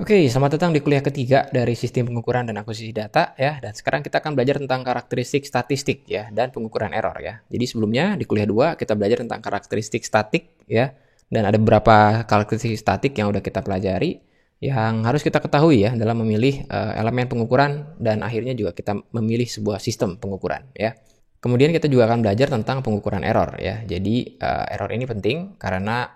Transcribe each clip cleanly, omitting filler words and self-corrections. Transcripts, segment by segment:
Oke, selamat datang di kuliah ketiga dari Sistem Pengukuran dan Akuisisi Data ya. Dan sekarang kita akan belajar tentang karakteristik statistik ya dan pengukuran error ya. Jadi sebelumnya di kuliah 2 kita belajar tentang karakteristik statik ya. Dan ada beberapa karakteristik statik yang udah kita pelajari yang harus kita ketahui ya dalam memilih elemen pengukuran dan akhirnya juga kita memilih sebuah sistem pengukuran ya. Kemudian kita juga akan belajar tentang pengukuran error ya. Jadi error ini penting karena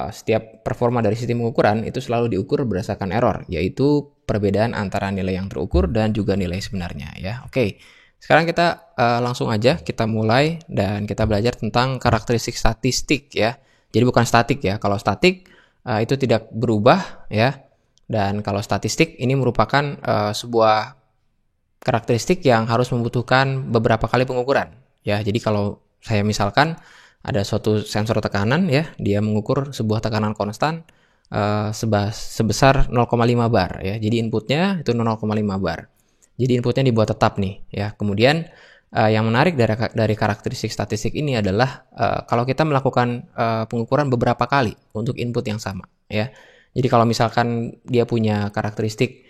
setiap performa dari sistem pengukuran itu selalu diukur berdasarkan error, yaitu perbedaan antara nilai yang terukur dan juga nilai sebenarnya ya. Oke, sekarang kita langsung aja kita mulai dan kita belajar tentang karakteristik statistik ya. Jadi bukan statik ya. Kalau statik itu tidak berubah ya. Dan kalau statistik ini merupakan sebuah karakteristik yang harus membutuhkan beberapa kali pengukuran ya. Jadi kalau saya misalkan ada suatu sensor tekanan ya, dia mengukur sebuah tekanan konstan sebesar 0,5 bar ya. Jadi inputnya itu 0,5 bar. Jadi inputnya dibuat tetap nih ya. Kemudian yang menarik dari karakteristik statistik ini adalah kalau kita melakukan pengukuran beberapa kali untuk input yang sama ya. Jadi kalau misalkan dia punya karakteristik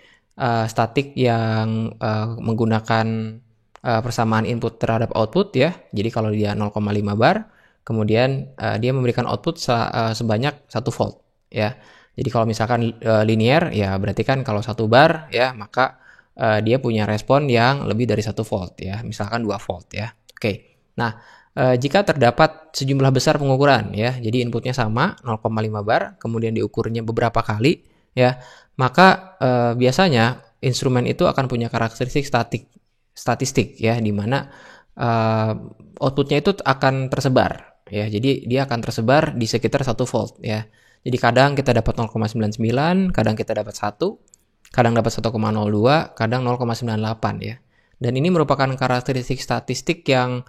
statik yang menggunakan persamaan input terhadap output ya. Jadi kalau dia 0,5 bar, kemudian dia memberikan output sebanyak 1 volt ya. Jadi kalau misalkan linear ya berarti kan kalau 1 bar ya maka dia punya respon yang lebih dari 1 volt ya, misalkan 2 volt ya. Oke. Nah, jika terdapat sejumlah besar pengukuran ya, jadi inputnya sama 0,5 bar, kemudian diukurnya beberapa kali ya, maka biasanya instrumen itu akan punya karakteristik statistik ya, di mana outputnya itu akan tersebar ya. Jadi dia akan tersebar di sekitar 1 volt ya. Jadi kadang kita dapat 0,99, kadang kita dapat 1, kadang dapat 1,02, kadang 0,98 ya. Dan ini merupakan karakteristik statistik yang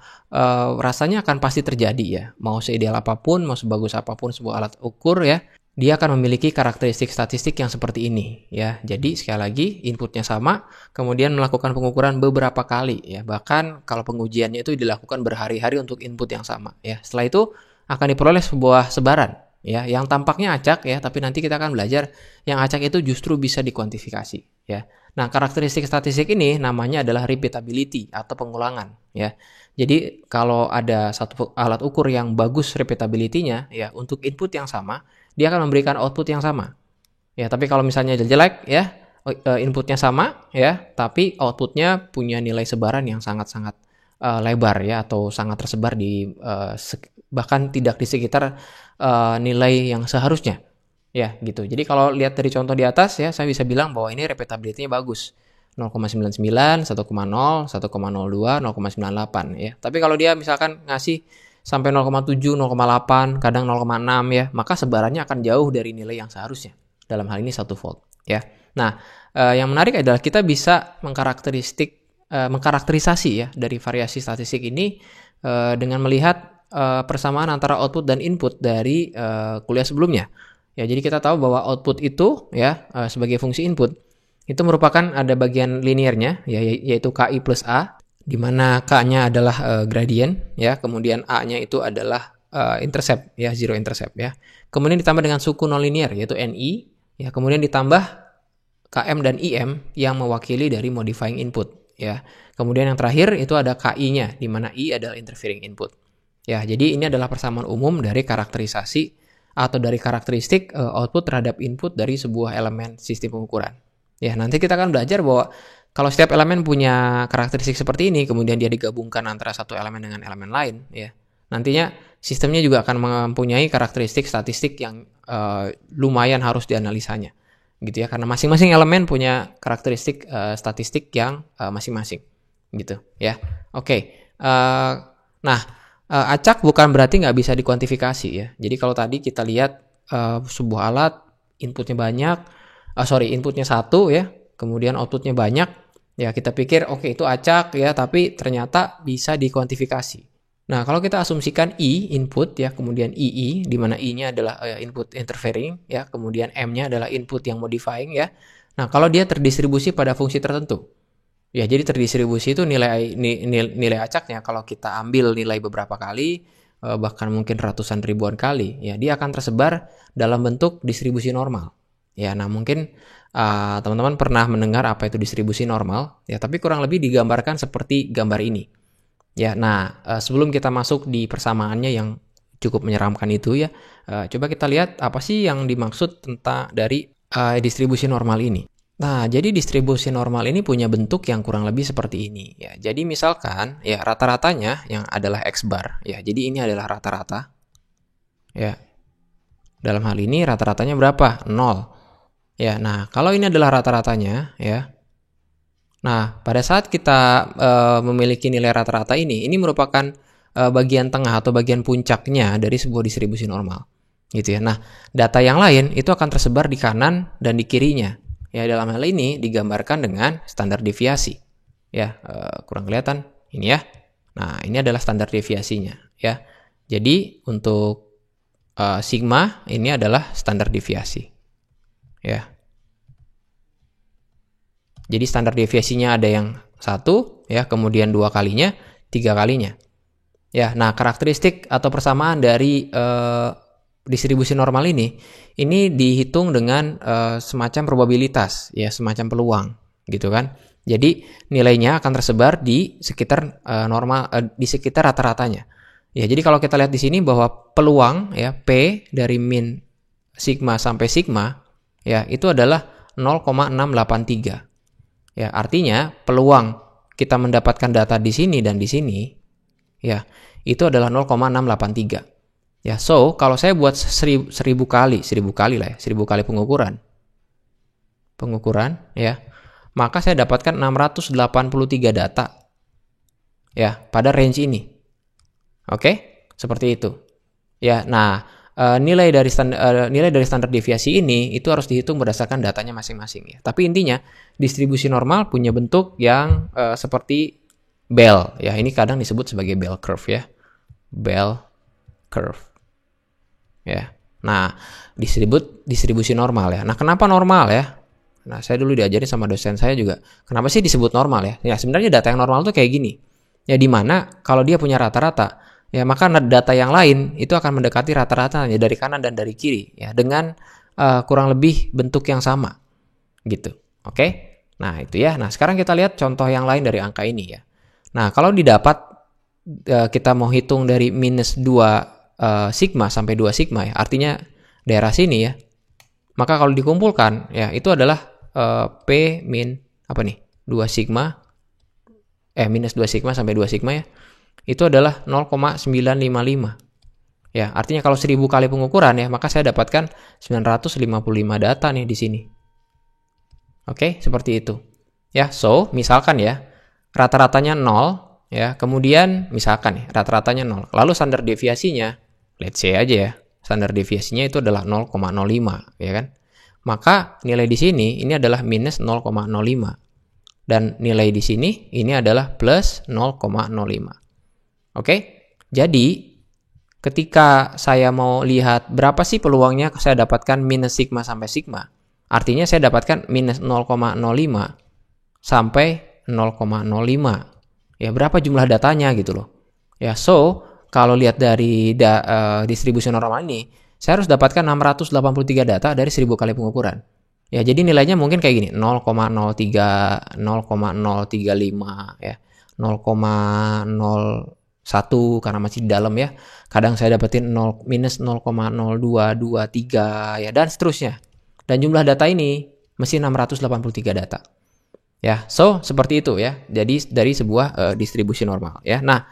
rasanya akan pasti terjadi ya. Mau seideal apapun, mau sebagus apapun sebuah alat ukur ya, dia akan memiliki karakteristik statistik yang seperti ini ya. Jadi sekali lagi inputnya sama, kemudian melakukan pengukuran beberapa kali ya. Bahkan kalau pengujiannya itu dilakukan berhari-hari untuk input yang sama ya. Setelah itu akan diperoleh sebuah sebaran ya yang tampaknya acak ya, tapi nanti kita akan belajar yang acak itu justru bisa dikuantifikasi ya. Nah, karakteristik statistik ini namanya adalah repeatability atau pengulangan ya. Jadi kalau ada satu alat ukur yang bagus repeatability-nya ya untuk input yang sama, dia akan memberikan output yang sama. Ya, tapi kalau misalnya jelek ya, inputnya sama ya, tapi outputnya punya nilai sebaran yang sangat-sangat lebar ya, atau sangat tersebar di bahkan tidak di sekitar nilai yang seharusnya. Ya, gitu. Jadi kalau lihat dari contoh di atas ya, saya bisa bilang bahwa ini repeatability-nya bagus. 0,99, 1,0, 1,02, 0,98 ya. Tapi kalau dia misalkan ngasih sampai 0,7, 0,8, kadang 0,6 ya, maka sebarannya akan jauh dari nilai yang seharusnya. Dalam hal ini 1 volt ya. Nah, yang menarik adalah kita bisa mengkarakterisasi ya dari variasi statistik ini dengan melihat persamaan antara output dan input dari kuliah sebelumnya. Ya, jadi kita tahu bahwa output itu ya sebagai fungsi input itu merupakan ada bagian linearnya ya, yaitu KI plus A, di mana K-nya adalah gradient ya, kemudian A-nya itu adalah intercept ya, zero intercept ya. Kemudian ditambah dengan suku nonlinear yaitu NI ya, kemudian ditambah KM dan IM yang mewakili dari modifying input ya. Kemudian yang terakhir itu ada KI-nya, di mana I adalah interfering input. Ya, jadi ini adalah persamaan umum dari karakterisasi atau dari karakteristik output terhadap input dari sebuah elemen sistem pengukuran. Ya, nanti kita akan belajar bahwa kalau setiap elemen punya karakteristik seperti ini, kemudian dia digabungkan antara satu elemen dengan elemen lain, ya, nantinya sistemnya juga akan mempunyai karakteristik statistik yang lumayan harus dianalisanya, gitu ya, karena masing-masing elemen punya karakteristik statistik yang masing-masing, gitu, ya. Oke, nah, acak bukan berarti nggak bisa dikuantifikasi ya. Jadi kalau tadi kita lihat sebuah alat inputnya banyak. Inputnya 1 ya, kemudian outputnya banyak, ya kita pikir oke, itu acak ya, tapi ternyata bisa dikuantifikasi. Nah, kalau kita asumsikan I input ya, kemudian II, di mana I-nya adalah input interfering ya, kemudian M-nya adalah input yang modifying ya. Nah, kalau dia terdistribusi pada fungsi tertentu, ya jadi terdistribusi itu nilai acaknya kalau kita ambil nilai beberapa kali, bahkan mungkin ratusan ribuan kali, ya dia akan tersebar dalam bentuk distribusi normal. Ya, nah mungkin teman-teman pernah mendengar apa itu distribusi normal, ya, tapi kurang lebih digambarkan seperti gambar ini. Ya, nah sebelum kita masuk di persamaannya yang cukup menyeramkan itu ya, coba kita lihat apa sih yang dimaksud tentang dari distribusi normal ini. Nah, jadi distribusi normal ini punya bentuk yang kurang lebih seperti ini ya. Jadi misalkan ya rata-ratanya yang adalah X bar ya. Jadi ini adalah rata-rata ya. Dalam hal ini rata-ratanya berapa? 0. Ya, nah kalau ini adalah rata-ratanya ya. Nah, pada saat kita memiliki nilai rata-rata ini merupakan bagian tengah atau bagian puncaknya dari sebuah distribusi normal. Gitu ya. Nah, data yang lain itu akan tersebar di kanan dan di kirinya. Ya, dalam hal ini digambarkan dengan standar deviasi. Ya, kurang kelihatan ini ya. Nah, ini adalah standar deviasinya ya. Jadi untuk sigma ini adalah standar deviasi. Ya. Jadi standar deviasinya ada yang 1 ya, kemudian 2 kalinya, 3 kalinya. Ya, nah karakteristik atau persamaan dari distribusi normal ini dihitung dengan semacam probabilitas ya, semacam peluang gitu kan. Jadi nilainya akan tersebar di sekitar di sekitar rata-ratanya. Ya, jadi kalau kita lihat di sini bahwa peluang ya P dari min sigma sampai sigma ya itu adalah 0,683. Ya, artinya peluang kita mendapatkan data di sini dan di sini ya, itu adalah 0,683. Ya, so kalau saya buat 1000 kali lah ya, 1000 kali pengukuran ya, maka saya dapatkan 683 data ya pada range ini. Oke? Seperti itu. Ya, nah nilai dari standar deviasi ini itu harus dihitung berdasarkan datanya masing-masing ya. Tapi intinya distribusi normal punya bentuk yang seperti bell ya. Ini kadang disebut sebagai bell curve ya. Bell curve. Ya. Nah, distribusi normal ya. Nah, kenapa normal ya? Nah, saya dulu diajarin sama dosen saya juga. Kenapa sih disebut normal ya? Ya, sebenarnya data yang normal tuh kayak gini. Ya, di mana kalau dia punya rata-rata ya, maka data yang lain itu akan mendekati rata-ratanya dari kanan dan dari kiri ya, dengan kurang lebih bentuk yang sama gitu. Oke? Nah, itu ya. Nah, sekarang kita lihat contoh yang lain dari angka ini ya. Nah, kalau didapat kita mau hitung dari minus 2 sigma sampai 2 sigma ya, artinya daerah sini ya. Maka kalau dikumpulkan ya itu adalah P min apa nih? 2 sigma minus 2 sigma sampai 2 sigma ya. Itu adalah 0,955. Ya, artinya kalau 1000 kali pengukuran ya, maka saya dapatkan 955 data nih di sini. Oke, seperti itu. Ya, so misalkan ya, rata-ratanya 0 ya, kemudian misalkan nih, rata-ratanya 0. Lalu standar deviasinya, let's say aja ya, standar deviasinya itu adalah 0,05 ya kan. Maka nilai di sini ini adalah minus 0,05. Dan nilai di sini ini adalah plus 0,05. Oke, jadi ketika saya mau lihat berapa sih peluangnya saya dapatkan minus sigma sampai sigma, artinya saya dapatkan minus 0,05 sampai 0,05. Ya, berapa jumlah datanya gitu loh. Ya, so kalau lihat dari distribusi normal ini, saya harus dapatkan 683 data dari 1000 kali pengukuran. Ya, jadi nilainya mungkin kayak gini, 0,03, 0,035 ya, 0,0 1 karena masih di dalam ya. Kadang saya dapetin minus 0,0223 ya, dan seterusnya. Dan jumlah data ini mesti 683 data. Ya, so seperti itu ya. Jadi dari sebuah distribusi normal ya. Nah,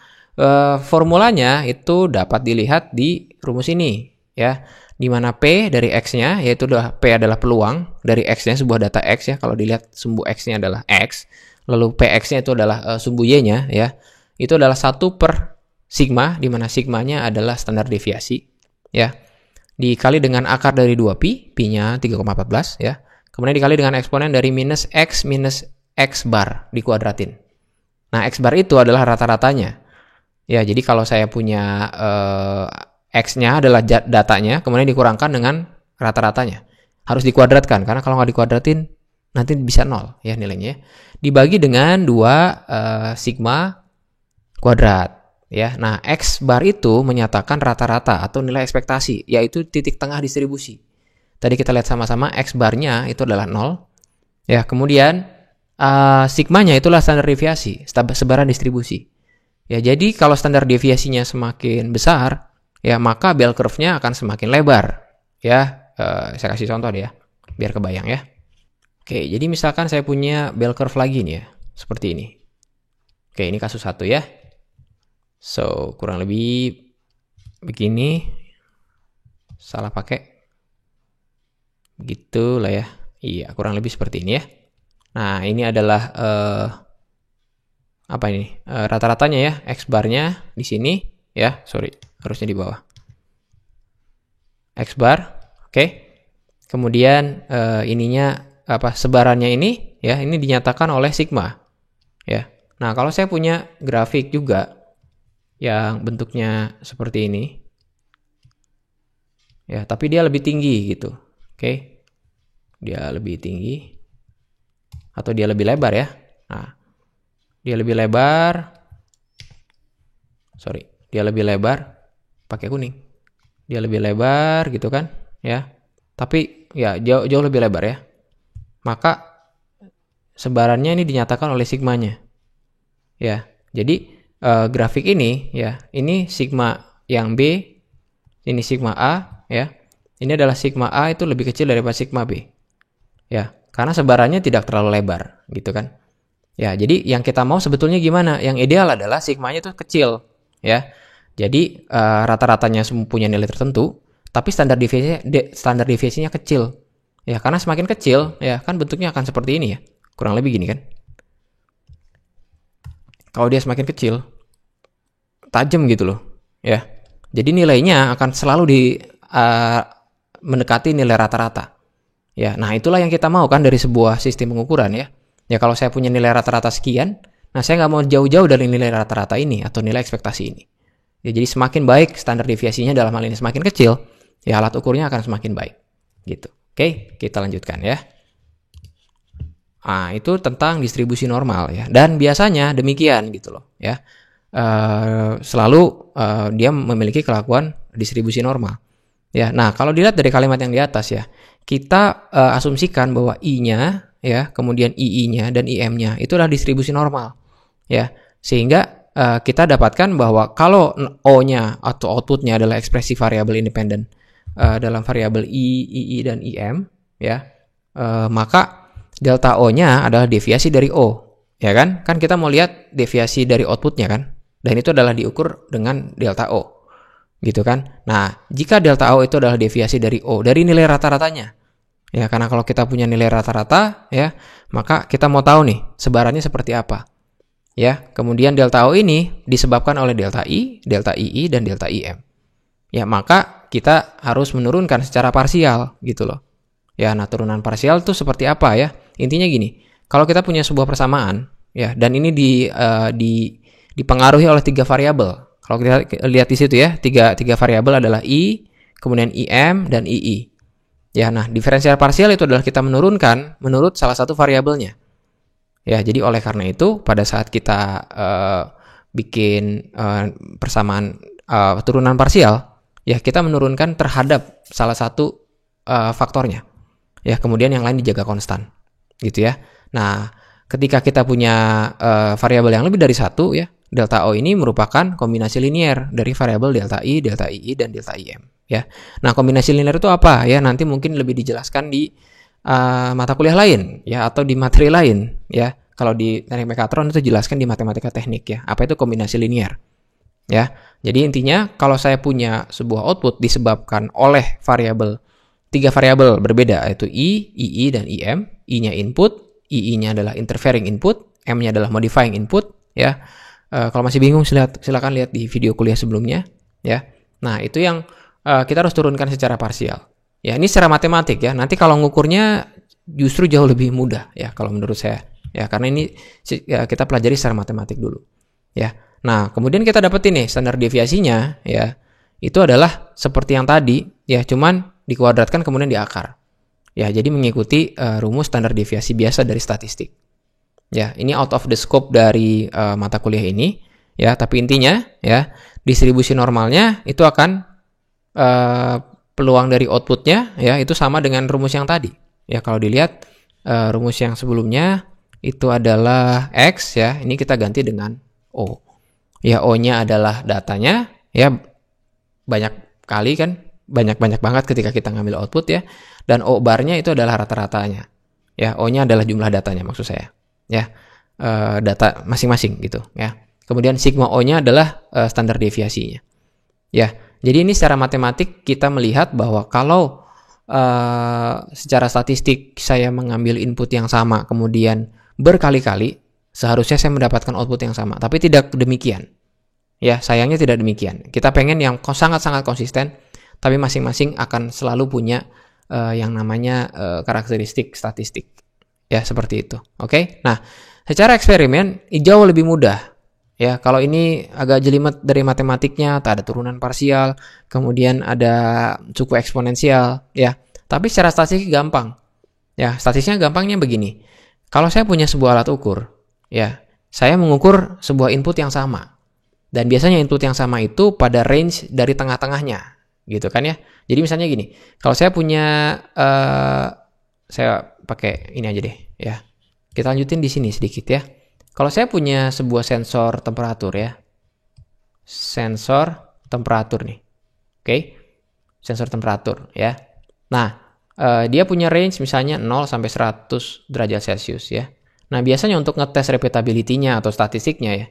formulanya itu dapat dilihat di rumus ini ya. Di mana P dari X-nya yaitu P adalah peluang dari X-nya, sebuah data X ya. Kalau dilihat sumbu X-nya adalah X, lalu PX-nya itu adalah sumbu Y-nya ya. Itu adalah 1 per sigma, di mana sigmanya adalah standar deviasi ya, dikali dengan akar dari 2pi, pi-nya 3,14 ya, kemudian dikali dengan eksponen dari minus X bar dikuadratin. Nah, X bar itu adalah rata-ratanya ya. Jadi kalau saya punya X-nya adalah datanya, kemudian dikurangkan dengan rata-ratanya, harus dikuadratkan, karena kalau nggak dikuadratin nanti bisa 0 ya nilainya, dibagi dengan 2 sigma kuadrat ya. Nah, X bar itu menyatakan rata-rata atau nilai ekspektasi, yaitu titik tengah distribusi. Tadi kita lihat sama-sama X bar-nya itu adalah 0. Ya, kemudian sigmanya itulah standar deviasi, sebaran distribusi. Ya, jadi kalau standar deviasinya semakin besar, ya maka bell curve-nya akan semakin lebar. Ya, saya kasih contoh deh ya, biar kebayang ya. Oke, jadi misalkan saya punya bell curve lagi nih ya, seperti ini. Oke, ini kasus 1 ya. So, kurang lebih begini. Salah pakai. Gitu lah ya. Iya, kurang lebih seperti ini ya. Nah, ini adalah apa ini? Rata-ratanya ya, X bar-nya di sini ya. Sorry, harusnya di bawah. X bar, oke. Kemudian ininya apa? Sebarannya ini ya, ini dinyatakan oleh sigma. Ya. Nah, kalau saya punya grafik juga yang bentuknya seperti ini. Ya, tapi dia lebih tinggi gitu. Oke. Dia lebih tinggi atau dia lebih lebar ya. Nah, dia lebih lebar. Sorry, dia lebih lebar pakai kuning. Dia lebih lebar gitu kan, ya. Tapi ya jauh lebih lebar ya. Maka sebarannya ini dinyatakan oleh sigmanya. Ya. Jadi grafik ini ya, ini sigma yang B, ini sigma A ya. Ini adalah sigma A itu lebih kecil daripada sigma B. Ya, karena sebarannya tidak terlalu lebar, gitu kan. Ya, jadi yang kita mau sebetulnya gimana? Yang ideal adalah sigmanya itu kecil, ya. Jadi rata-ratanya punya nilai tertentu, tapi standar deviasinya kecil. Ya, karena semakin kecil, ya kan bentuknya akan seperti ini ya. Kurang lebih gini kan. Kalau dia semakin kecil, tajam gitu loh, ya. Jadi nilainya akan selalu mendekati nilai rata-rata. Ya, nah itulah yang kita mau kan dari sebuah sistem pengukuran ya. Ya kalau saya punya nilai rata-rata sekian, nah saya nggak mau jauh-jauh dari nilai rata-rata ini atau nilai ekspektasi ini. Ya jadi semakin baik standar deviasinya dalam hal ini semakin kecil, ya alat ukurnya akan semakin baik. Gitu. Oke, kita lanjutkan ya. Nah, itu tentang distribusi normal ya. Dan biasanya demikian gitu loh ya. Selalu dia memiliki kelakuan distribusi normal. Ya, nah kalau dilihat dari kalimat yang di atas ya, kita asumsikan bahwa I-nya ya, kemudian II-nya dan IM-nya itu adalah distribusi normal. Ya, sehingga kita dapatkan bahwa kalau O-nya atau output-nya adalah ekspresi variabel independen dalam variabel I, II dan IM, ya, maka delta O-nya adalah deviasi dari O, ya kan? Kan kita mau lihat deviasi dari output-nya kan? Dan itu adalah diukur dengan delta O. Gitu kan. Nah, jika delta O itu adalah deviasi dari O, dari nilai rata-ratanya. Ya, karena kalau kita punya nilai rata-rata, ya, maka kita mau tahu nih, sebarannya seperti apa. Ya, kemudian delta O ini disebabkan oleh delta I, delta II, dan delta IM. Ya, maka kita harus menurunkan secara parsial, gitu loh. Ya, nah turunan parsial itu seperti apa ya? Intinya gini, kalau kita punya sebuah persamaan, ya, dan ini dipengaruhi oleh 3 variabel. Kalau kita lihat di situ ya, tiga variabel adalah I, kemudian IM, dan II. Ya, nah diferensial parsial itu adalah kita menurunkan menurut salah satu variabelnya. Ya, jadi oleh karena itu pada saat kita bikin persamaan turunan parsial, ya kita menurunkan terhadap salah satu faktornya. Ya, kemudian yang lain dijaga konstan, gitu ya. Nah, ketika kita punya variabel yang lebih dari satu ya, delta O ini merupakan kombinasi linier dari variabel delta I, delta II, dan delta IM. Ya, nah kombinasi linier itu apa? Ya, nanti mungkin lebih dijelaskan di mata kuliah lain, ya, atau di materi lain. Ya, kalau di teknik mekatron itu jelaskan di matematika teknik ya. Apa itu kombinasi linier? Ya, jadi intinya kalau saya punya sebuah output disebabkan oleh variabel 3 variabel berbeda yaitu I, II, dan IM. I-nya input, II-nya adalah interfering input, M-nya adalah modifying input. Ya. Kalau masih bingung silakan lihat di video kuliah sebelumnya ya. Nah, itu yang kita harus turunkan secara parsial. Ya, ini secara matematik ya. Nanti kalau ngukurnya justru jauh lebih mudah ya kalau menurut saya. Ya, karena ini ya, kita pelajari secara matematik dulu. Ya. Nah, kemudian kita dapat ini standar deviasinya ya. Itu adalah seperti yang tadi ya, cuman dikuadratkan kemudian diakar. Ya, jadi mengikuti rumus standar deviasi biasa dari statistik. Ya, ini out of the scope dari mata kuliah ini, ya. Tapi intinya, ya, distribusi normalnya itu akan peluang dari outputnya ya itu sama dengan rumus yang tadi. Ya kalau dilihat rumus yang sebelumnya itu adalah X ya, ini kita ganti dengan O. Ya O-nya adalah datanya ya, banyak kali kan, banyak banget ketika kita ngambil output ya. Dan O bar-nya itu adalah rata-ratanya. Ya, O-nya adalah jumlah datanya maksud saya. Ya, data masing-masing gitu ya. Kemudian sigma O-nya adalah standar deviasinya. Ya, jadi ini secara matematik kita melihat bahwa kalau secara statistik saya mengambil input yang sama kemudian berkali-kali, seharusnya saya mendapatkan output yang sama. Tapi tidak demikian. Ya, sayangnya tidak demikian. Kita pengen yang sangat-sangat konsisten, tapi masing-masing akan selalu punya yang namanya karakteristik statistik. Ya, seperti itu. Oke? Nah, secara eksperimen jauh lebih mudah. Ya, kalau ini agak jelimet dari matematiknya, tak ada turunan parsial, kemudian ada suku eksponensial, ya. Tapi secara statistik gampang. Ya, statistiknya gampangnya begini. Kalau saya punya sebuah alat ukur, ya, saya mengukur sebuah input yang sama. Dan biasanya input yang sama itu pada range dari tengah-tengahnya. Gitu kan ya. Jadi misalnya gini, kalau saya punya saya pakai ini aja deh ya. Kita lanjutin di sini sedikit ya. Kalau saya punya sebuah sensor temperatur ya. Sensor temperatur nih. Oke. Sensor temperatur ya. Nah, dia punya range misalnya 0 sampai 100 derajat Celcius ya. Nah, biasanya untuk ngetes repeatability-nya atau statistiknya ya,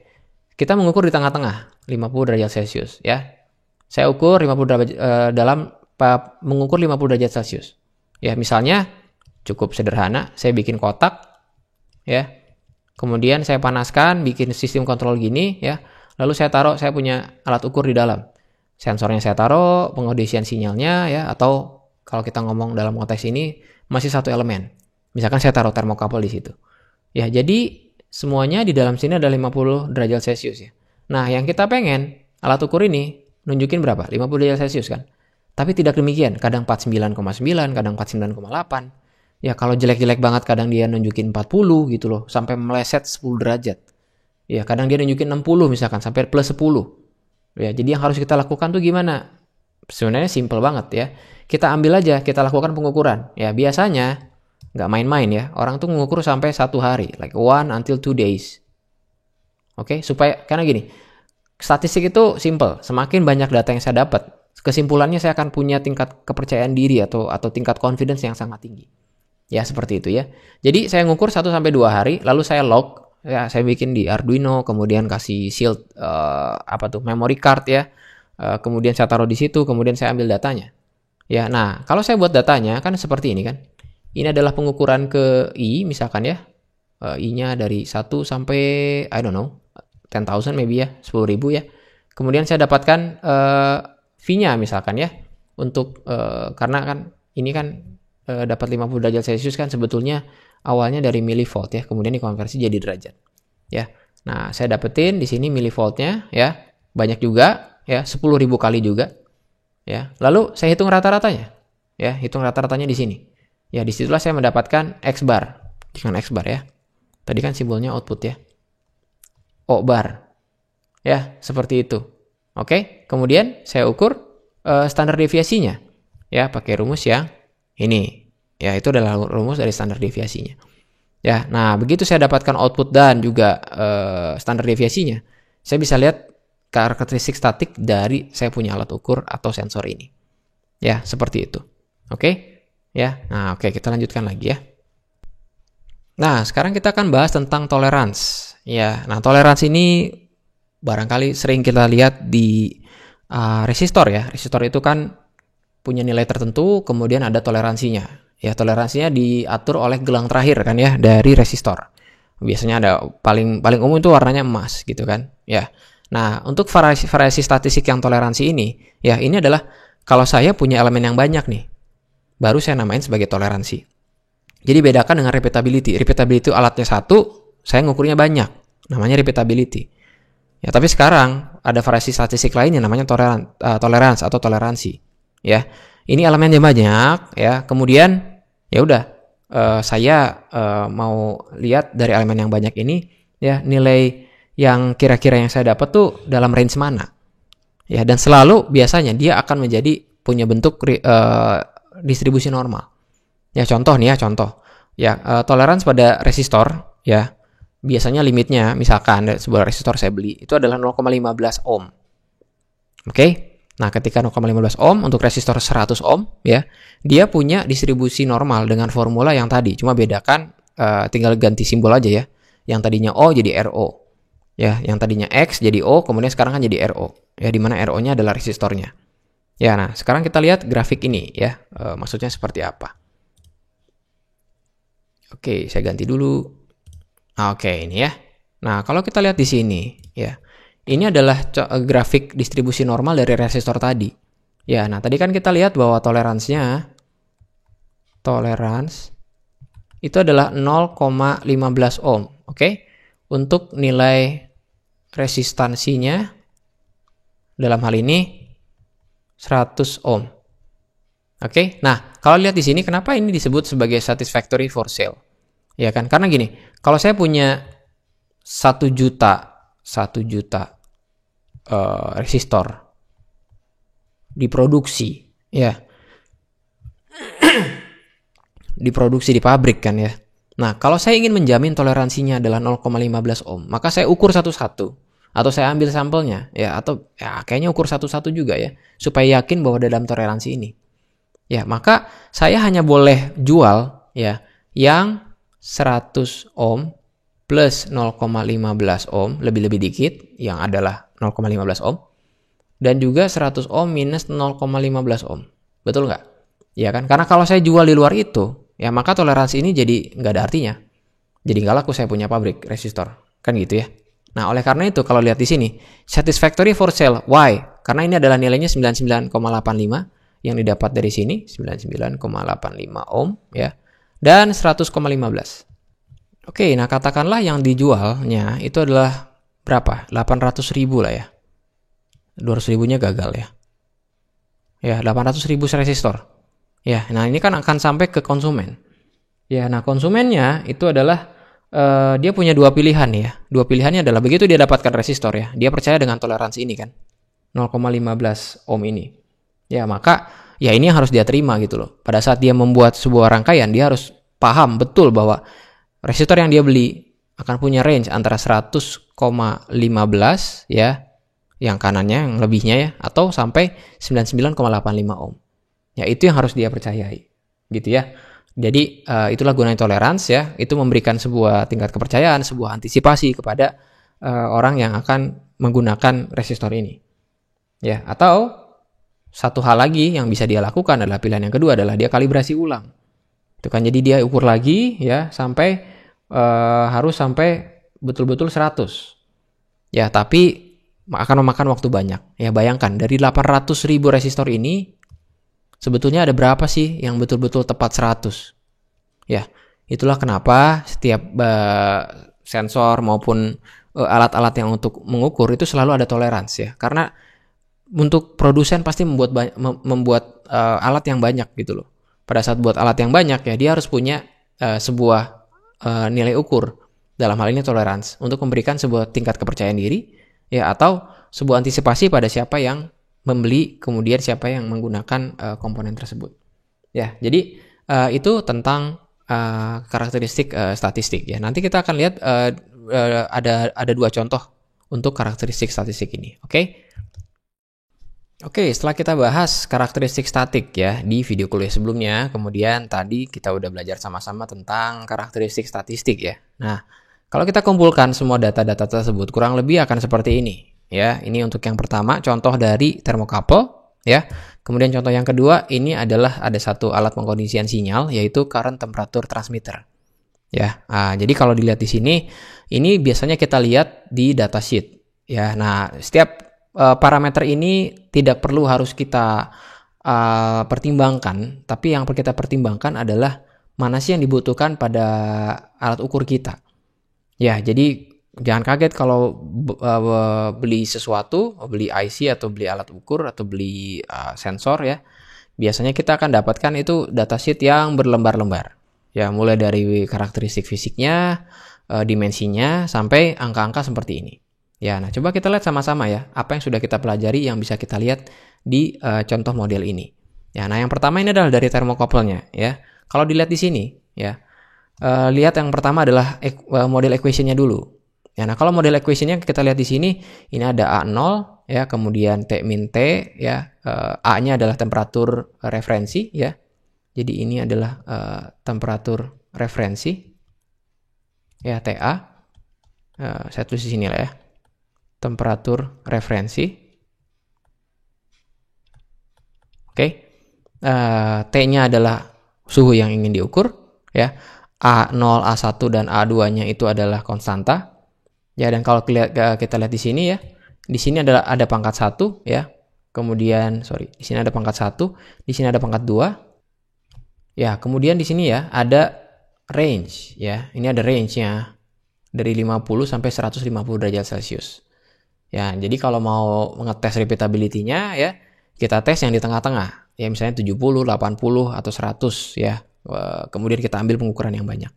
kita mengukur di tengah-tengah 50 derajat Celcius ya. Saya ukur 50 derajat mengukur 50 derajat Celcius. Ya, misalnya cukup sederhana, saya bikin kotak ya. Kemudian saya panaskan, bikin sistem kontrol gini ya. Lalu saya punya alat ukur di dalam. Sensornya saya taruh, pengondisian sinyalnya ya, atau kalau kita ngomong dalam konteks ini masih satu elemen. Misalkan saya taruh termokabel di situ. Ya, jadi semuanya di dalam sini ada 50 derajat Celcius ya. Nah, yang kita pengen alat ukur ini nunjukin berapa? 50 derajat Celcius kan? Tapi tidak demikian, kadang 49,9, kadang 49,8. Ya kalau jelek-jelek banget kadang dia nunjukin 40 gitu loh, sampai meleset 10 derajat. Ya kadang dia nunjukin 60 misalkan, sampai plus 10. Ya jadi yang harus kita lakukan tuh gimana? Sebenarnya simple banget ya. Kita ambil aja, kita lakukan pengukuran. Ya biasanya, nggak main-main ya, orang tuh mengukur sampai 1 hari, like 1 until 2 days. Oke, supaya, karena gini, statistik itu simple. Semakin banyak data yang saya dapat, kesimpulannya saya akan punya tingkat kepercayaan diri atau tingkat confidence yang sangat tinggi. Ya, seperti itu ya. Jadi saya ngukur 1 sampai 2 hari, lalu saya log, ya saya bikin di Arduino, kemudian kasih shield memory card ya. Kemudian saya taruh di situ, kemudian saya ambil datanya. Ya, nah, kalau saya buat datanya kan seperti ini kan. Ini adalah pengukuran ke I misalkan ya. I-nya dari 1 sampai I don't know, 10,000 maybe ya, 10.000 ya. Kemudian saya dapatkan V-nya misalkan ya. Untuk karena kan ini kan dapat 50 derajat Celcius kan sebetulnya awalnya dari milivolt ya, kemudian dikonversi jadi derajat. Ya. Nah, saya dapetin di sini milivoltnya ya. Banyak juga ya, 10.000 kali juga. Ya. Lalu saya hitung rata-ratanya. Ya, hitung rata-ratanya di sini. Ya, disitulah saya mendapatkan X bar. Dengan X bar ya. Tadi kan simbolnya output ya. O bar. Ya, seperti itu. Oke, kemudian saya ukur standar deviasinya. Ya, pakai rumus yang ini. Ya, itu adalah rumus dari standar deviasinya. Ya, nah begitu saya dapatkan output dan juga standar deviasinya, saya bisa lihat karakteristik statik dari saya punya alat ukur atau sensor ini. Ya, seperti itu. Oke? Ya. Nah, oke, kita lanjutkan lagi ya. Nah, sekarang kita akan bahas tentang tolerance. Ya, nah tolerance ini barangkali sering kita lihat di resistor ya. Resistor itu kan punya nilai tertentu, kemudian ada toleransinya. Ya, toleransinya diatur oleh gelang terakhir kan ya dari resistor. Biasanya ada paling umum itu warnanya emas gitu kan. Ya. Nah, untuk variasi statistik yang toleransi ini, ya ini adalah kalau saya punya elemen yang banyak nih, baru saya namain sebagai toleransi. Jadi bedakan dengan repeatability. Repeatability itu alatnya satu, saya ngukurnya banyak, namanya repeatability. Ya, tapi sekarang ada variasi statistik lain yang namanya tolerance atau toleransi. Ya, ini elemennya banyak, ya. Kemudian, ya udah, saya mau lihat dari elemen yang banyak ini, ya nilai yang kira-kira yang saya dapat tuh dalam range mana. Ya, dan selalu biasanya dia akan menjadi punya bentuk distribusi normal. Ya contoh nih ya, contoh. Ya, toleransi pada resistor ya. Biasanya limitnya misalkan sebuah resistor saya beli itu adalah 0,15 ohm. Oke? Nah, ketika 0,15 ohm untuk resistor 100 ohm ya, dia punya distribusi normal dengan formula yang tadi. Cuma bedakan tinggal ganti simbol aja ya. Yang tadinya O jadi RO. Ya, yang tadinya X jadi O, kemudian sekarang kan jadi RO. Ya, di mana RO-nya adalah resistornya. Ya, nah, sekarang kita lihat grafik ini ya. Maksudnya seperti apa? Oke, saya ganti dulu. Oke, ini ya. Nah, kalau kita lihat di sini, ya. Ini adalah grafik distribusi normal dari resistor tadi. Ya, nah tadi kan kita lihat bahwa tolerans itu adalah 0,15 ohm, oke? Untuk nilai resistansinya dalam hal ini 100 ohm. Oke? Nah, kalau lihat di sini kenapa ini disebut sebagai satisfactory for sale? Ya kan? Karena gini, kalau saya punya 1 juta resistor diproduksi, ya, diproduksi di pabrik kan ya. Nah, kalau saya ingin menjamin toleransinya adalah 0,15 ohm, maka saya ukur satu-satu atau saya ambil sampelnya ya, atau ya kayaknya ukur satu-satu juga ya, supaya yakin bahwa dalam toleransi ini. Ya, maka saya hanya boleh jual ya yang 100 ohm plus 0,15 ohm, lebih-lebih dikit yang adalah 0,15 ohm, dan juga 100 ohm minus 0,15 ohm. Betul nggak? Ya kan? Karena kalau saya jual di luar itu, ya maka toleransi ini jadi nggak ada artinya. Jadi nggak laku saya punya pabrik resistor. Kan gitu ya. Nah, oleh karena itu kalau lihat di sini, satisfactory for sale. Why? Karena ini adalah nilainya 99,85 yang didapat dari sini, 99,85 ohm ya. Dan 100,15. Oke, nah katakanlah yang dijualnya itu adalah berapa? 800.000 lah ya. 200.000-nya gagal ya. Ya, 800.000 resistor. Ya, nah ini kan akan sampai ke konsumen. Ya, nah konsumennya itu adalah dia punya dua pilihan ya. Dua pilihannya adalah begitu dia dapatkan resistor ya, dia percaya dengan toleransi ini kan. 0,15 ohm ini. Ya, maka ya ini yang harus dia terima gitu loh. Pada saat dia membuat sebuah rangkaian, dia harus paham betul bahwa resistor yang dia beli akan punya range antara 100,15 ya, yang kanannya, yang lebihnya ya, atau sampai 99,85 ohm. Ya, itu yang harus dia percayai. Gitu ya. Jadi, itulah gunanya toleransi ya. Itu memberikan sebuah tingkat kepercayaan, sebuah antisipasi kepada orang yang akan menggunakan resistor ini. Ya, atau satu hal lagi yang bisa dia lakukan adalah pilihan yang kedua adalah dia kalibrasi ulang. Itu kan, jadi dia ukur lagi ya sampai harus sampai betul-betul 100. Ya, tapi akan memakan waktu banyak. Ya, bayangkan dari 800.000 resistor ini sebetulnya ada berapa sih yang betul-betul tepat 100? Ya, itulah kenapa setiap sensor maupun alat-alat yang untuk mengukur itu selalu ada toleransi ya. Karena untuk produsen pasti membuat alat yang banyak gitu loh. Pada saat buat alat yang banyak ya, dia harus punya sebuah nilai ukur, dalam hal ini toleransi, untuk memberikan sebuah tingkat kepercayaan diri ya, atau sebuah antisipasi pada siapa yang membeli, kemudian siapa yang menggunakan komponen tersebut. Ya, jadi itu tentang karakteristik statistik ya. Nanti kita akan lihat ada dua contoh untuk karakteristik statistik ini. Oke, setelah kita bahas karakteristik statik ya di video kuliah sebelumnya, kemudian tadi kita udah belajar sama-sama tentang karakteristik statistik ya. Nah, kalau kita kumpulkan semua data-data tersebut kurang lebih akan seperti ini ya. Ini untuk yang pertama, contoh dari termokapel ya. Kemudian contoh yang kedua, ini adalah ada satu alat pengkondisian sinyal yaitu current temperature transmitter. Ya. Nah, jadi kalau dilihat di sini, ini biasanya kita lihat di datasheet ya. Nah, setiap parameter ini tidak perlu harus kita pertimbangkan, tapi yang kita pertimbangkan adalah mana sih yang dibutuhkan pada alat ukur kita. Ya, jadi jangan kaget kalau beli sesuatu, beli IC atau beli alat ukur atau beli sensor ya. Biasanya kita akan dapatkan itu datasheet yang berlembar-lembar. Ya, mulai dari karakteristik fisiknya, dimensinya sampai angka-angka seperti ini. Ya, nah coba kita lihat sama-sama ya, apa yang sudah kita pelajari yang bisa kita lihat di contoh model ini. Ya, nah yang pertama ini adalah dari thermocouple-nya ya. Kalau dilihat di sini ya, lihat yang pertama adalah model equation-nya dulu. Ya, nah kalau model equation-nya kita lihat di sini, ini ada A0 ya, kemudian T min T ya, A-nya adalah temperatur referensi ya. Jadi ini adalah temperatur referensi ya, TA. Saya tulis di sini lah ya. Temperatur referensi. Oke. T-nya adalah suhu yang ingin diukur ya. A0, A1 dan A2-nya itu adalah konstanta. Ya, dan kalau kita lihat di sini ya. Di sini ada pangkat 1 ya. Kemudian di sini ada pangkat 1, di sini ada pangkat 2. Ya, kemudian di sini ya ada range ya. Ini ada range-nya dari 50 sampai 150 derajat Celcius. Ya, jadi kalau mau ngetes repeatability-nya ya, kita tes yang di tengah-tengah. Ya, misalnya 70, 80 atau 100 ya. Kemudian kita ambil pengukuran yang banyak.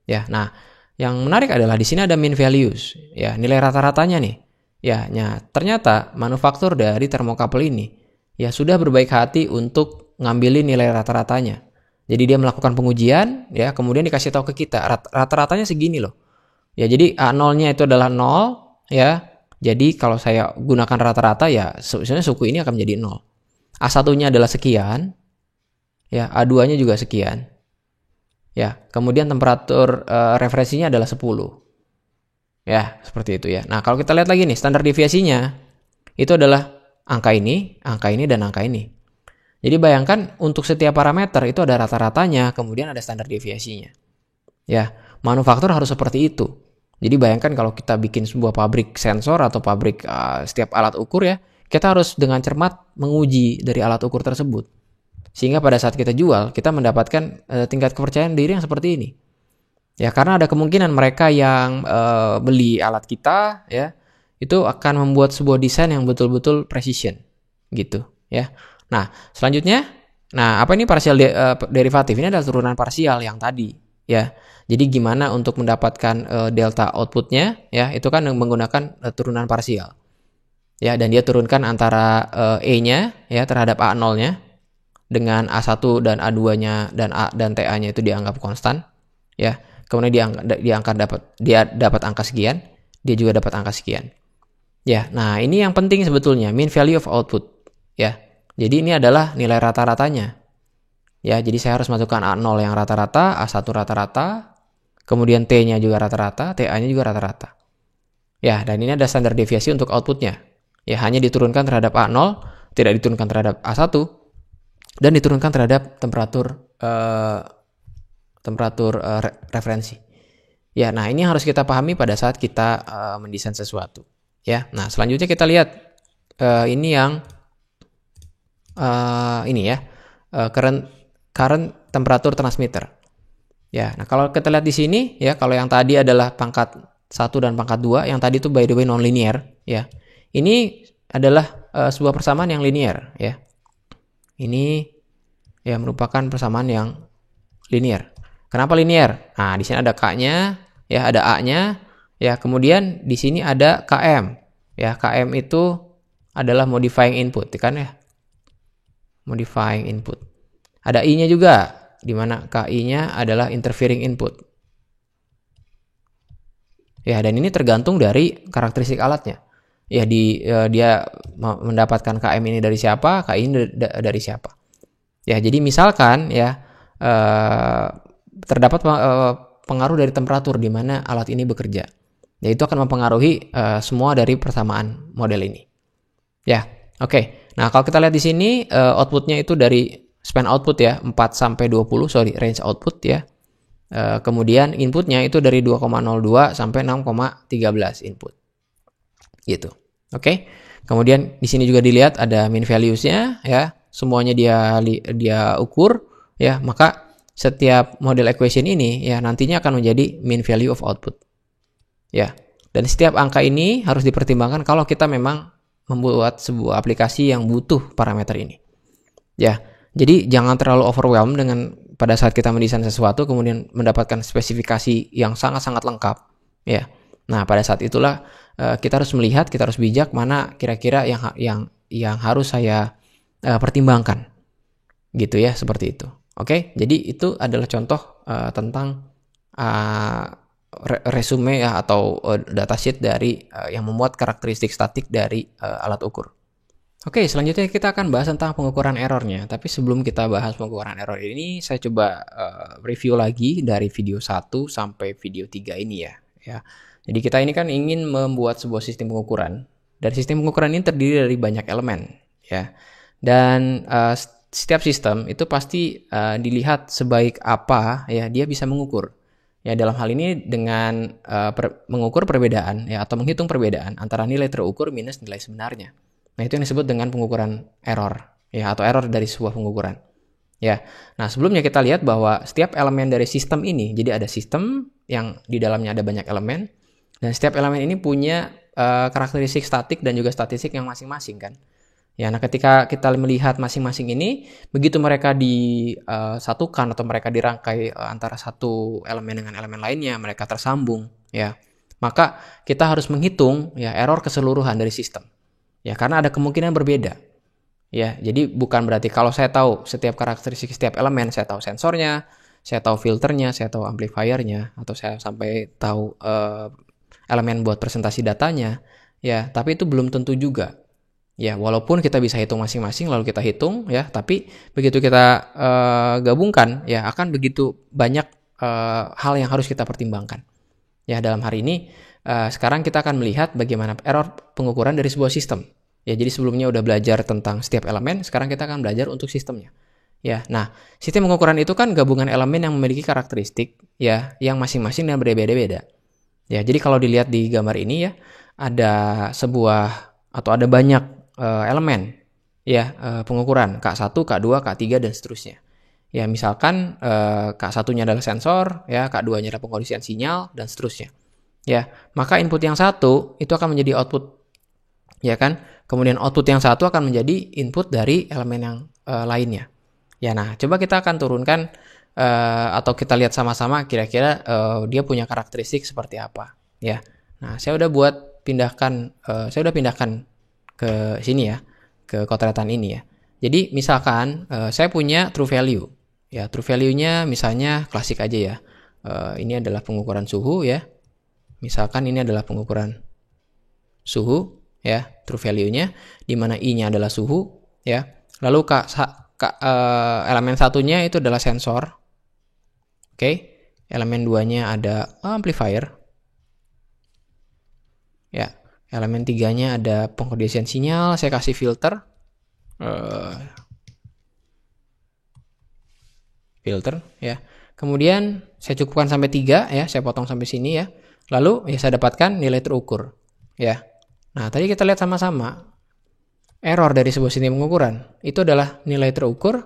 Ya, nah, yang menarik adalah di sini ada mean values, ya, nilai rata-ratanya nih. Ya, ternyata manufaktur dari thermocouple ini ya sudah berbaik hati untuk ngambilin nilai rata-ratanya. Jadi dia melakukan pengujian, ya, kemudian dikasih tahu ke kita rata-ratanya segini loh. Ya, jadi A0-nya itu adalah 0, ya. Jadi kalau saya gunakan rata-rata ya sebenarnya suku ini akan menjadi 0. A1-nya adalah sekian, ya, A2-nya juga sekian. Ya, kemudian temperatur referensinya adalah 10. Ya, seperti itu ya. Nah, kalau kita lihat lagi nih, standar deviasinya itu adalah angka ini, dan angka ini. Jadi bayangkan untuk setiap parameter itu ada rata-ratanya, kemudian ada standar deviasinya. Ya, manufaktur harus seperti itu. Jadi bayangkan kalau kita bikin sebuah pabrik sensor atau pabrik setiap alat ukur ya, kita harus dengan cermat menguji dari alat ukur tersebut. Sehingga pada saat kita jual, kita mendapatkan tingkat kepercayaan diri yang seperti ini. Ya, karena ada kemungkinan mereka yang beli alat kita ya, itu akan membuat sebuah desain yang betul-betul precision gitu ya. Nah, selanjutnya, apa ini parsial derivatif? Ini adalah turunan parsial yang tadi ya. Jadi gimana untuk mendapatkan delta outputnya ya, itu kan menggunakan turunan parsial. Ya, dan dia turunkan antara E-nya ya terhadap A0-nya dengan A1 dan A2-nya dan A dan TA-nya itu dianggap konstan ya. Kemudian dia dapat angka sekian, dia juga dapat angka sekian. Ya, nah ini yang penting sebetulnya, mean value of output ya. Jadi ini adalah nilai rata-ratanya. Ya, jadi saya harus masukkan A0 yang rata-rata, A1 rata-rata, kemudian T-nya juga rata-rata, TA-nya juga rata-rata. Ya, dan ini ada standar deviasi untuk outputnya. Ya, hanya diturunkan terhadap A0, tidak diturunkan terhadap A1, dan diturunkan terhadap temperatur referensi. Ya, nah ini harus kita pahami pada saat kita mendesain sesuatu. Ya, nah selanjutnya kita lihat ini yang current temperature transmitter. Ya, nah kalau kita lihat di sini ya, kalau yang tadi adalah pangkat 1 dan pangkat 2, yang tadi itu by the way non-linear ya. Ini adalah sebuah persamaan yang linear ya. Ini ya merupakan persamaan yang linear. Kenapa linear? Nah, di sini ada K-nya, ya ada A-nya, ya kemudian di sini ada KM. Ya, KM itu adalah modifying input, kan ya? Modifying input. Ada I-nya juga, di mana KI-nya adalah interfering input. Ya, dan ini tergantung dari karakteristik alatnya. Ya, dia mendapatkan KM ini dari siapa, KI ini dari siapa. Ya, jadi misalkan ya terdapat pengaruh dari temperatur di mana alat ini bekerja. Ya, itu akan mempengaruhi semua dari persamaan model ini. Ya, oke. Nah, kalau kita lihat di sini outputnya itu dari span output ya, 4 sampai 20, range output ya. Kemudian inputnya itu dari 2,02 sampai 6,13 input. Gitu. Oke. Kemudian di sini juga dilihat ada mean values-nya ya. Semuanya dia ukur ya, maka setiap model equation ini ya nantinya akan menjadi mean value of output. Ya. Dan setiap angka ini harus dipertimbangkan kalau kita memang membuat sebuah aplikasi yang butuh parameter ini. Ya. Jadi jangan terlalu overwhelmed dengan pada saat kita mendesain sesuatu kemudian mendapatkan spesifikasi yang sangat-sangat lengkap, ya. Nah, pada saat itulah kita harus melihat, kita harus bijak mana kira-kira yang harus saya pertimbangkan. Gitu ya, seperti itu. Oke, jadi itu adalah contoh tentang resume ya atau datasheet dari yang memuat karakteristik statik dari alat ukur. Oke, selanjutnya kita akan bahas tentang pengukuran errornya. Tapi sebelum kita bahas pengukuran error ini, saya coba review lagi dari video 1 sampai video 3 ini ya. Jadi kita ini kan ingin membuat sebuah sistem pengukuran. Dan sistem pengukuran ini terdiri dari banyak elemen ya. Dan setiap sistem itu pasti dilihat sebaik apa ya dia bisa mengukur. Ya dalam hal ini dengan mengukur perbedaan ya atau menghitung perbedaan antara nilai terukur minus nilai sebenarnya. Nah, itu yang disebut dengan pengukuran error ya atau error dari sebuah pengukuran. Ya. Nah, sebelumnya kita lihat bahwa setiap elemen dari sistem ini, jadi ada sistem yang di dalamnya ada banyak elemen dan setiap elemen ini punya karakteristik statik dan juga statistik yang masing-masing kan. Ya, nah ketika kita melihat masing-masing ini, begitu mereka disatukan atau mereka dirangkai antara satu elemen dengan elemen lainnya, mereka tersambung ya. Maka kita harus menghitung ya error keseluruhan dari sistem. Ya, karena ada kemungkinan berbeda. Ya, jadi bukan berarti kalau saya tahu setiap karakteristik setiap elemen, saya tahu sensornya, saya tahu filternya, saya tahu amplifiernya, atau saya sampai tahu elemen buat presentasi datanya, ya, tapi itu belum tentu juga. Ya, walaupun kita bisa hitung masing-masing lalu kita hitung, ya, tapi begitu kita gabungkan, ya, akan begitu banyak hal yang harus kita pertimbangkan. Ya, dalam hari ini sekarang kita akan melihat bagaimana error pengukuran dari sebuah sistem. Ya, jadi sebelumnya udah belajar tentang setiap elemen, sekarang kita akan belajar untuk sistemnya. Ya, nah, sistem pengukuran itu kan gabungan elemen yang memiliki karakteristik ya yang masing-masing dan berbeda-beda. Ya, jadi kalau dilihat di gambar ini ya, ada sebuah atau ada banyak elemen ya pengukuran K1, K2, K3 dan seterusnya. Ya, misalkan K1-nya adalah sensor, ya, K2-nya adalah pengkondisian sinyal dan seterusnya. Ya, maka input yang satu itu akan menjadi output, ya kan? Kemudian output yang satu akan menjadi input dari elemen yang lainnya. Ya, nah, coba kita akan turunkan atau kita lihat sama-sama kira-kira dia punya karakteristik seperti apa. Ya, nah, saya udah pindahkan ke sini ya, ke kotaretan ini ya. Jadi misalkan saya punya true value. Ya, true value-nya misalnya klasik aja ya. Ini adalah pengukuran suhu ya. Misalkan ini adalah pengukuran suhu ya, true value-nya di mana I-nya adalah suhu ya. Lalu elemen satunya itu adalah sensor. Oke. Elemen 2-nya ada amplifier. Ya. Elemen 3-nya ada pengkondisian sinyal, saya kasih filter. Filter ya. Kemudian saya cukupkan sampai 3 ya, saya potong sampai sini ya. Lalu ya saya dapatkan nilai terukur ya. Nah, tadi kita lihat sama-sama error dari sebuah sistem pengukuran itu adalah nilai terukur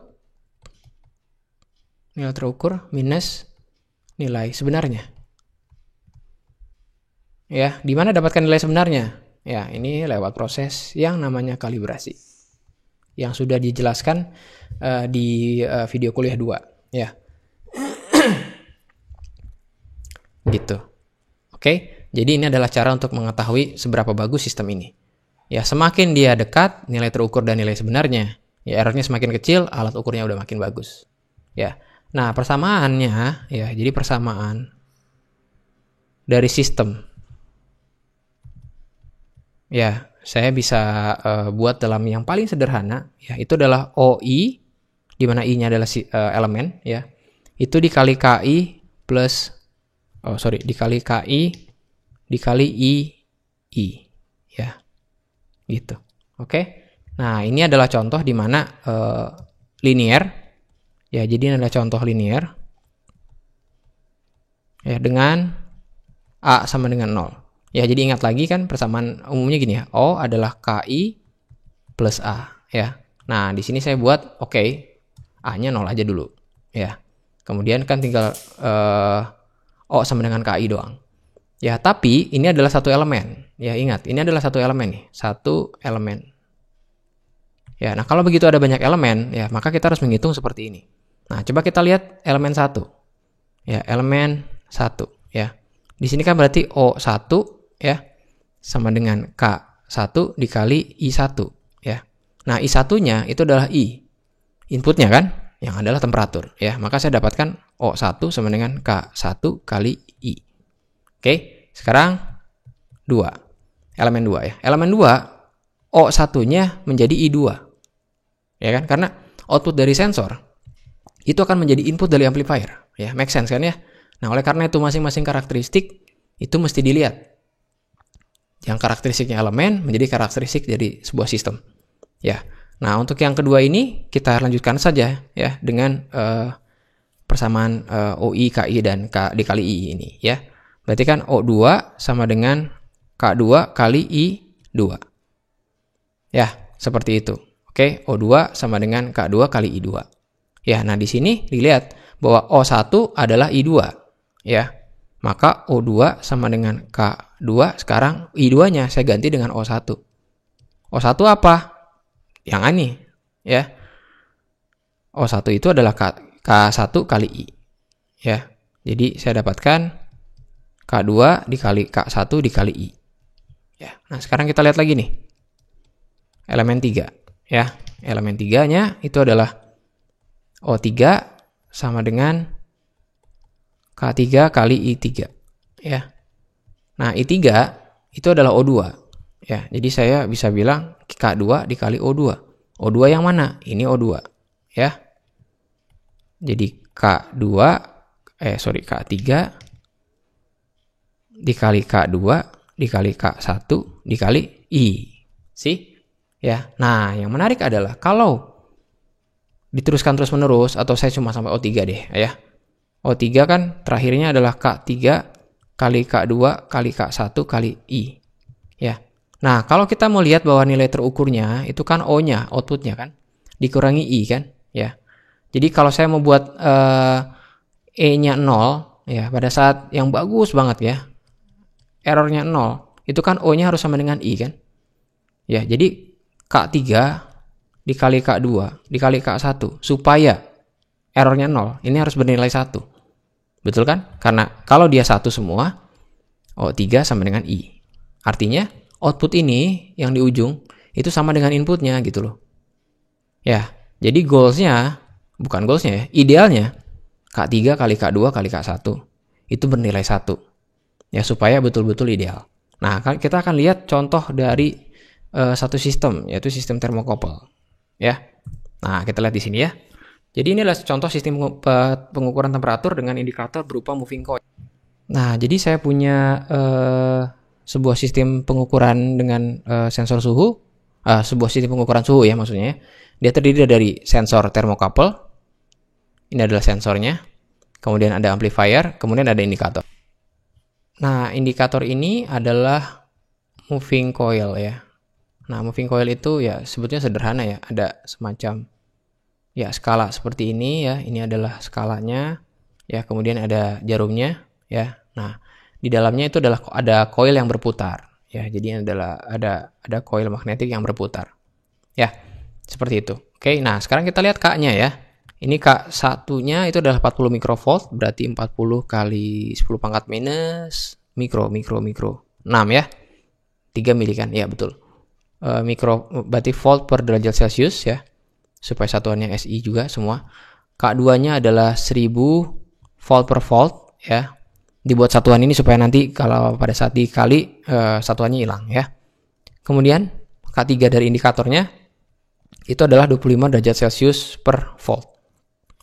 minus nilai sebenarnya. Ya, di mana dapatkan nilai sebenarnya? Ya, ini lewat proses yang namanya kalibrasi. Yang sudah dijelaskan di video kuliah 2 ya. Gitu. Oke, jadi ini adalah cara untuk mengetahui seberapa bagus sistem ini. Ya, semakin dia dekat nilai terukur dan nilai sebenarnya, ya errornya semakin kecil, alat ukurnya udah makin bagus. Ya. Nah, persamaannya ya, jadi persamaan dari sistem. Ya, saya bisa buat dalam yang paling sederhana, ya itu adalah OI, di mana I-nya adalah elemen, ya. Itu dikali KI plus dikali KI dikali I, ya, gitu. Oke. Nah, ini adalah contoh di mana linear, ya. Jadi ini adalah contoh linear, ya, dengan A sama dengan 0. Ya, jadi ingat lagi kan persamaan umumnya gini ya. O adalah KI plus A, ya. Nah, di sini saya buat A-nya 0 aja dulu, ya. Kemudian kan tinggal O sama dengan KI doang. Ya, tapi ini adalah satu elemen. Ya, ingat, ini adalah satu elemen nih. Satu elemen. Ya, nah kalau begitu ada banyak elemen, ya maka kita harus menghitung seperti ini. Nah, coba kita lihat elemen 1. Ya, elemen 1, ya. Di sini kan berarti O1, ya. sama dengan K1 dikali I1 ya. Nah, I1-nya itu adalah I. Inputnya kan, yang adalah temperatur ya. Maka saya dapatkan O1 sama dengan K1 kali I. Oke, sekarang 2. Elemen 2 ya. Elemen 2 O1-nya menjadi I2. Ya kan? Karena output dari sensor itu akan menjadi input dari amplifier. Ya, make sense kan ya? Nah, oleh karena itu masing-masing karakteristik itu mesti dilihat. Yang karakteristiknya elemen menjadi karakteristik dari sebuah sistem. Ya. Nah, untuk yang kedua ini kita lanjutkan saja ya dengan persamaan OI, KI dan K dikali I ini ya. Berarti kan O2 sama dengan K2 kali I2. Ya, seperti itu. Oke, O2 sama dengan K2 kali I2. Ya, nah di sini dilihat bahwa O1 adalah I2. Ya. Maka O2 sama dengan K2, sekarang I2-nya saya ganti dengan O1. O1 apa? Yang ini, ya. O1 itu adalah K1 kali I. Ya. Jadi saya dapatkan K2 dikali K1 dikali I. Ya. Nah, sekarang kita lihat lagi nih. Elemen 3, ya. Elemen 3-nya itu adalah O3 sama dengan K3 kali I3 ya. Nah, I3 itu adalah O2 ya. Jadi saya bisa bilang K2 dikali O2. O2 yang mana? Ini O2 ya. Jadi K3 dikali K2 dikali K1 dikali I. Sih? Ya. Nah, yang menarik adalah kalau diteruskan terus-menerus atau saya cuma sampai O3 deh ya. O3 kan terakhirnya adalah K3 kali K2 kali K1 kali I. Ya. Nah, kalau kita mau lihat bahwa nilai terukurnya itu kan O-nya, outputnya kan, dikurangi I kan. Ya. Jadi kalau saya mau buat E-nya 0, ya pada saat yang bagus banget ya, errornya 0, itu kan O-nya harus sama dengan I kan. Ya, jadi K3 dikali K2 dikali K1 supaya errornya 0, ini harus bernilai 1. Betul kan? Karena kalau dia 1 semua, O3 sama dengan I. Artinya, output ini yang di ujung, itu sama dengan inputnya gitu loh. Ya, jadi bukan goalsnya ya, idealnya, K3 kali K2 kali K1, itu bernilai 1. Ya, supaya betul-betul ideal. Nah, kita akan lihat contoh dari satu sistem, yaitu sistem thermocouple. Ya, nah kita lihat di sini ya. Jadi ini adalah contoh sistem pengukuran temperatur dengan indikator berupa moving coil. Nah, jadi saya punya sebuah sistem pengukuran dengan sensor suhu, sebuah sistem pengukuran suhu ya maksudnya. Dia terdiri dari sensor thermocouple, ini adalah sensornya, kemudian ada amplifier, kemudian ada indikator. Nah, indikator ini adalah moving coil ya. Nah, moving coil itu ya sebetulnya sederhana ya, ada semacam ya skala seperti ini ya. Ini adalah skalanya ya, kemudian ada jarumnya ya. Nah, di dalamnya itu adalah ada coil yang berputar ya. Jadi ada coil magnetik yang berputar. Ya, seperti itu. Oke, nah sekarang kita lihat K-nya ya. Ini K1-nya itu adalah 40 mikrovolt, berarti 40 kali 10 pangkat minus mikro 6 ya. 3 mili kan? Ya, betul. Mikro berarti volt per derajat Celcius ya. Supaya satuannya SI juga semua. K2-nya adalah 1000 volt per volt ya. Dibuat satuan ini supaya nanti kalau pada saat dikali satuannya hilang ya. Kemudian K3 dari indikatornya itu adalah 25 derajat Celcius per volt.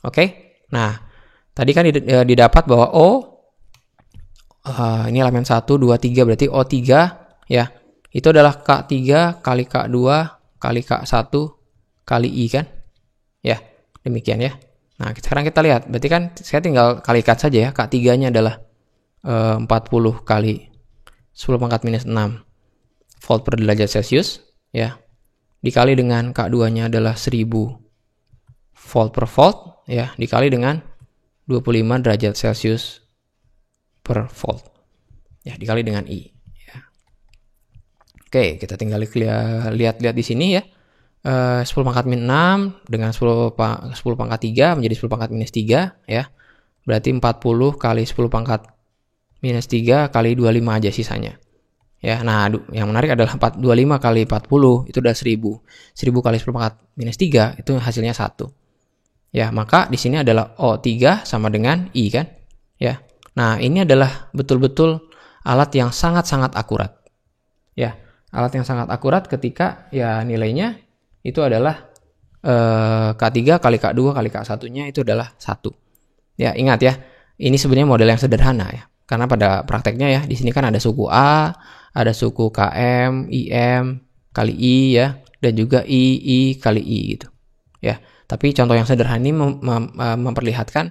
Oke. Nah, tadi kan didapat bahwa ini elemen 1, 2, 3 berarti O3 ya. Itu adalah K3 kali K2 kali K1 kali I kan? Ya, demikian ya. Nah, sekarang kita lihat. Berarti kan saya tinggal kalikan saja ya. K3-nya adalah 40 kali 10 pangkat minus 6 volt per derajat Celcius ya. Dikali dengan K2-nya adalah 1000 volt per volt ya, dikali dengan 25 derajat Celcius per volt. Ya, dikali dengan I ya. Oke, kita tinggal lihat di sini ya. 10 pangkat min 6 dengan 10 pangkat 3 menjadi 10 pangkat minus 3 ya. Berarti 40 kali 10 pangkat minus 3 kali 25 aja sisanya. Ya, nah yang menarik adalah 25 kali 40 itu udah 1000. 1000 kali 10 minus 3 itu hasilnya 1. Ya, maka di sini adalah O3 sama dengan I kan? Ya. Nah, ini adalah betul-betul alat yang sangat-sangat akurat. Ya, alat yang sangat akurat ketika ya nilainya itu adalah K3 kali K2 kali K1-nya itu adalah 1. Ya, ingat ya. Ini sebenarnya model yang sederhana ya. Karena pada prakteknya ya, di sini kan ada suku A, ada suku KM, IM kali I ya, dan juga I kali I gitu. Ya, tapi contoh yang sederhana ini memperlihatkan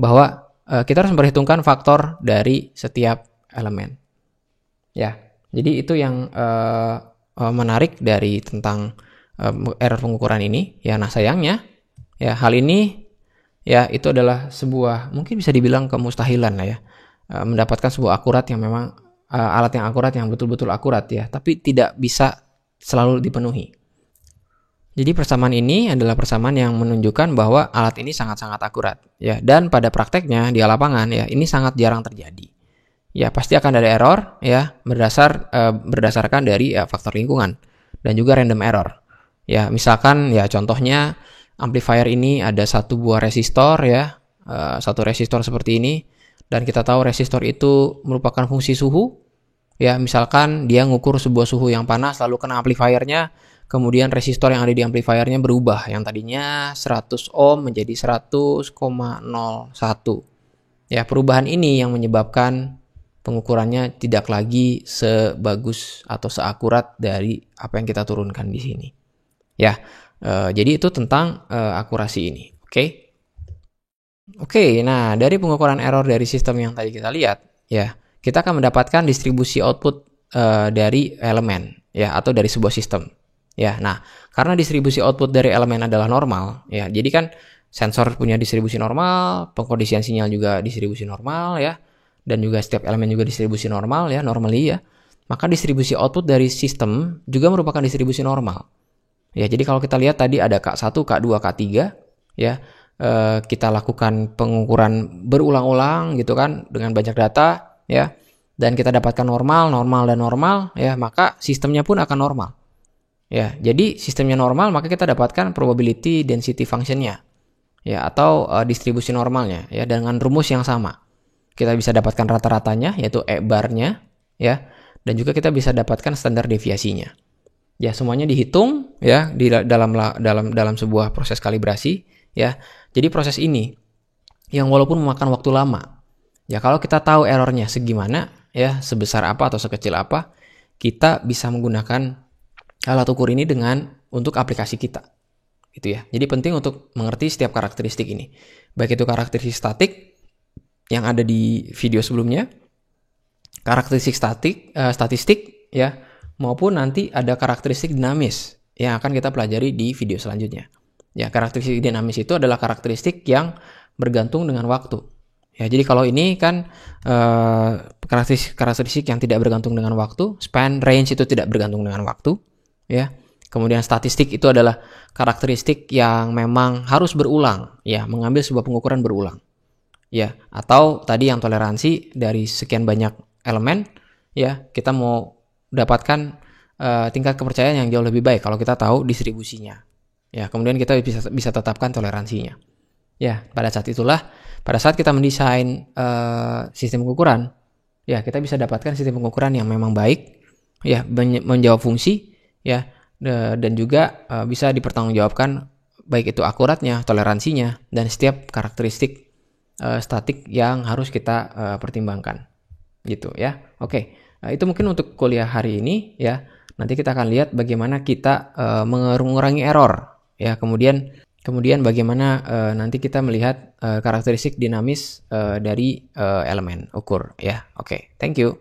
bahwa kita harus memperhitungkan faktor dari setiap elemen. Ya, jadi itu yang menarik dari tentang error pengukuran ini. Ya, nah sayangnya ya hal ini ya itu adalah sebuah mungkin bisa dibilang kemustahilan lah ya, mendapatkan sebuah akurat yang memang alat yang akurat yang betul-betul akurat ya, tapi tidak bisa selalu dipenuhi. Jadi persamaan ini adalah persamaan yang menunjukkan bahwa alat ini sangat-sangat akurat ya, dan pada prakteknya di lapangan ya ini sangat jarang terjadi. Ya pasti akan ada error ya berdasarkan dari faktor lingkungan dan juga random error. Ya misalkan ya contohnya amplifier ini ada satu buah resistor ya, satu resistor seperti ini, dan kita tahu resistor itu merupakan fungsi suhu. Ya, misalkan dia ngukur sebuah suhu yang panas lalu kena amplifiernya, kemudian resistor yang ada di amplifiernya berubah, yang tadinya 100 ohm menjadi 100,01. Ya, perubahan ini yang menyebabkan pengukurannya tidak lagi sebagus atau seakurat dari apa yang kita turunkan di sini. Ya, jadi itu tentang akurasi ini. Oke, nah dari pengukuran error dari sistem yang tadi kita lihat, ya kita akan mendapatkan distribusi output dari elemen, ya atau dari sebuah sistem. Ya, nah karena distribusi output dari elemen adalah normal, ya jadi kan sensor punya distribusi normal, pengkondisian sinyal juga distribusi normal, ya, dan juga setiap elemen juga distribusi normal, ya normally ya. Maka distribusi output dari sistem juga merupakan distribusi normal. Ya, jadi kalau kita lihat tadi ada K1, K2, K3, ya. Kita lakukan pengukuran berulang-ulang gitu kan dengan banyak data ya, dan kita dapatkan normal dan normal ya, maka sistemnya pun akan normal ya. Jadi sistemnya normal maka kita dapatkan probability density function-nya ya, atau distribusi normalnya ya, dengan rumus yang sama. Kita bisa dapatkan rata-ratanya yaitu E bar-nya ya, dan juga kita bisa dapatkan standar deviasinya. Ya, semuanya dihitung ya di dalam sebuah proses kalibrasi ya. Jadi proses ini yang walaupun memakan waktu lama, ya kalau kita tahu errornya segimana, ya sebesar apa atau sekecil apa, kita bisa menggunakan alat ukur ini untuk aplikasi kita, gitu ya. Jadi penting untuk mengerti setiap karakteristik ini, baik itu karakteristik statik yang ada di video sebelumnya, karakteristik statistik, ya, maupun nanti ada karakteristik dinamis yang akan kita pelajari di video selanjutnya. Ya, karakteristik dinamis itu adalah karakteristik yang bergantung dengan waktu. Ya, jadi kalau ini kan karakteristik yang tidak bergantung dengan waktu, span range itu tidak bergantung dengan waktu, ya. Kemudian statistik itu adalah karakteristik yang memang harus berulang, ya, mengambil sebuah pengukuran berulang. Ya, atau tadi yang toleransi dari sekian banyak elemen, ya, kita mau dapatkan tingkat kepercayaan yang jauh lebih baik kalau kita tahu distribusinya. Ya, kemudian kita bisa tetapkan toleransinya. Ya, pada saat kita mendesain sistem pengukuran, ya kita bisa dapatkan sistem pengukuran yang memang baik, ya menjawab fungsi, ya, dan juga bisa dipertanggungjawabkan baik itu akuratnya, toleransinya, dan setiap karakteristik statik yang harus kita pertimbangkan, gitu ya. Oke, itu mungkin untuk kuliah hari ini ya. Nanti kita akan lihat bagaimana kita mengurangi error. Ya, kemudian bagaimana nanti kita melihat karakteristik dinamis dari elemen ukur ya. Oke, thank you.